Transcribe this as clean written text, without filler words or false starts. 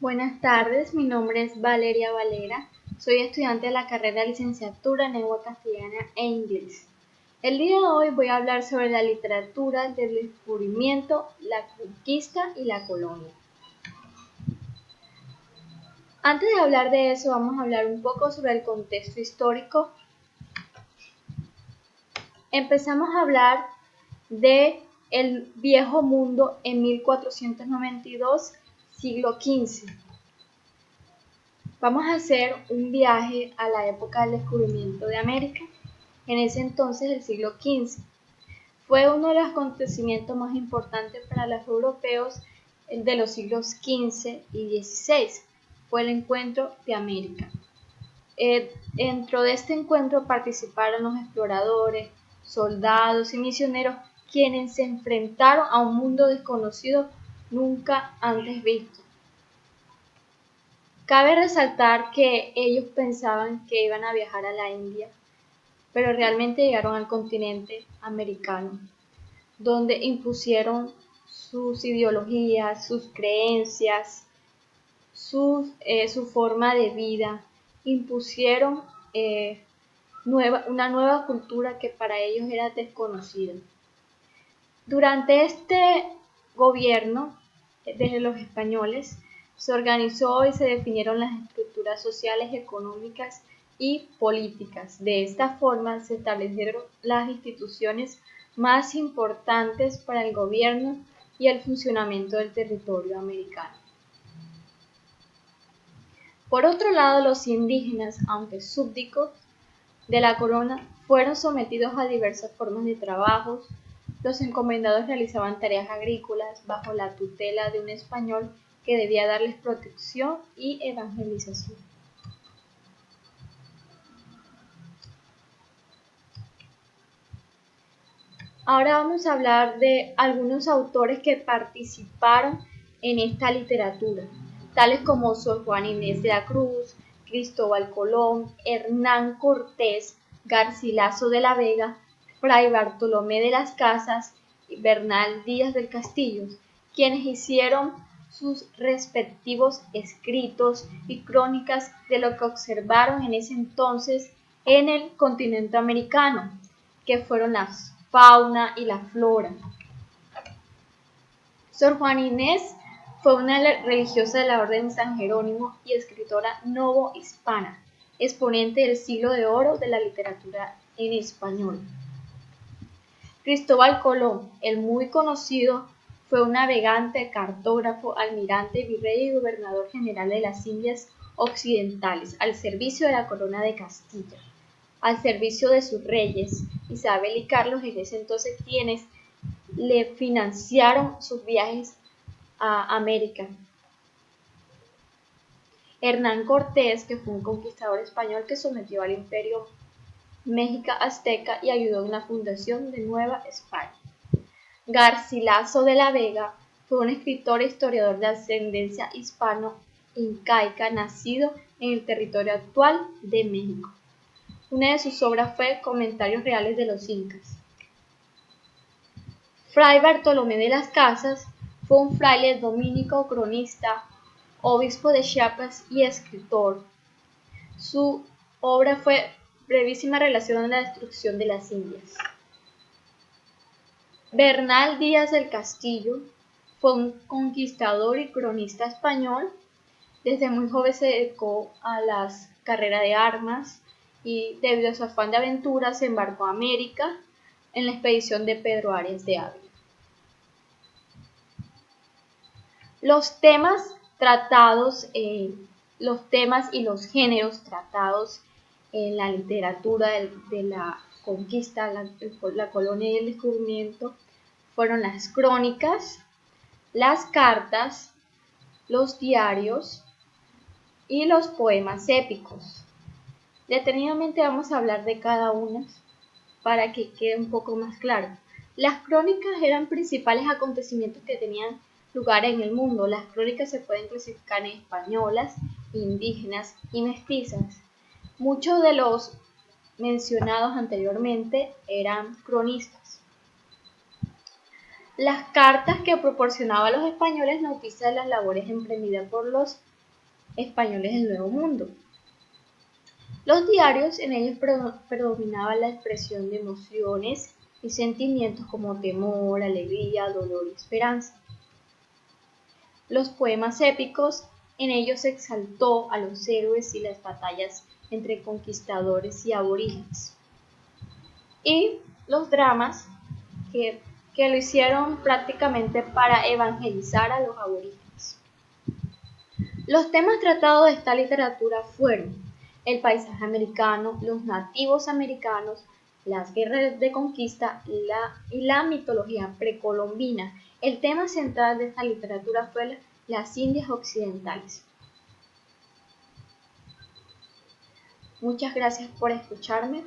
Buenas tardes, mi nombre es Valeria Valera, soy estudiante de la carrera de licenciatura en lengua castellana e inglés. El día de hoy voy a hablar sobre la literatura del descubrimiento, la conquista y la colonia. Antes de hablar de eso, vamos a hablar un poco sobre el contexto histórico. Empezamos a hablar de el Viejo Mundo en 1492, siglo XV. Vamos a hacer un viaje a la época del descubrimiento de América. En ese entonces, el siglo XV, fue uno de los acontecimientos más importantes para los europeos de los siglos XV y XVI. Fue el encuentro de América. Dentro de este encuentro participaron los exploradores, soldados y misioneros, quienes se enfrentaron a un mundo desconocido nunca antes visto. Cabe resaltar que ellos pensaban que iban a viajar a la India, pero realmente llegaron al continente americano, donde impusieron sus ideologías, sus creencias, su forma de vida, impusieron una nueva cultura que para ellos era desconocida. Durante este gobierno de los españoles, se organizó y se definieron las estructuras sociales, económicas y políticas. De esta forma se establecieron las instituciones más importantes para el gobierno y el funcionamiento del territorio americano. Por otro lado, los indígenas, aunque súbditos de la corona, fueron sometidos a diversas formas de trabajos. Los encomendados realizaban tareas agrícolas bajo la tutela de un español que debía darles protección y evangelización. Ahora vamos a hablar de algunos autores que participaron en esta literatura, tales como Sor Juana Inés de la Cruz, Cristóbal Colón, Hernán Cortés, Garcilaso de la Vega, Fray Bartolomé de las Casas y Bernal Díaz del Castillo, quienes hicieron sus respectivos escritos y crónicas de lo que observaron en ese entonces en el continente americano, que fueron las fauna y la flora. Sor Juana Inés fue una religiosa de la Orden de San Jerónimo y escritora novohispana, exponente del siglo de oro de la literatura en español. Cristóbal Colón, el muy conocido, fue un navegante, cartógrafo, almirante, virrey y gobernador general de las Indias Occidentales, al servicio de la corona de Castilla, al servicio de sus reyes, Isabel y Carlos, en ese entonces, quienes le financiaron sus viajes a América. Hernán Cortés, que fue un conquistador español que sometió al imperio México azteca y ayudó en la fundación de Nueva España. Garcilaso de la Vega fue un escritor e historiador de ascendencia hispano-incaica nacido en el territorio actual de México. Una de sus obras fue Comentarios Reales de los Incas. Fray Bartolomé de las Casas fue un fraile dominico, cronista, obispo de Chiapas y escritor. Su obra fue Brevísima relación de la destrucción de las Indias. Bernal Díaz del Castillo fue un conquistador y cronista español. Desde muy joven se dedicó a las carreras de armas y debido a su afán de aventura se embarcó a América en la expedición de Pedro Arias de Ávila. Los temas y los géneros tratados en la literatura de la conquista, la colonia y el descubrimiento fueron las crónicas, las cartas, los diarios y los poemas épicos. Detenidamente vamos a hablar de cada una para que quede un poco más claro. Las crónicas eran principales acontecimientos que tenían lugar en el mundo. Las crónicas se pueden clasificar en españolas, indígenas y mestizas. Muchos de los mencionados anteriormente eran cronistas. Las cartas que proporcionaban los españoles noticias de las labores emprendidas por los españoles del Nuevo Mundo. Los diarios, en ellos predominaba la expresión de emociones y sentimientos como temor, alegría, dolor y esperanza. Los poemas épicos, en ellos se exaltó a los héroes y las batallas entre conquistadores y aborígenes. Y los dramas, que lo hicieron prácticamente para evangelizar a los aborígenes. Los temas tratados de esta literatura fueron el paisaje americano, los nativos americanos, las guerras de conquista y la mitología precolombina. El tema central de esta literatura fue las Indias Occidentales. Muchas gracias por escucharme.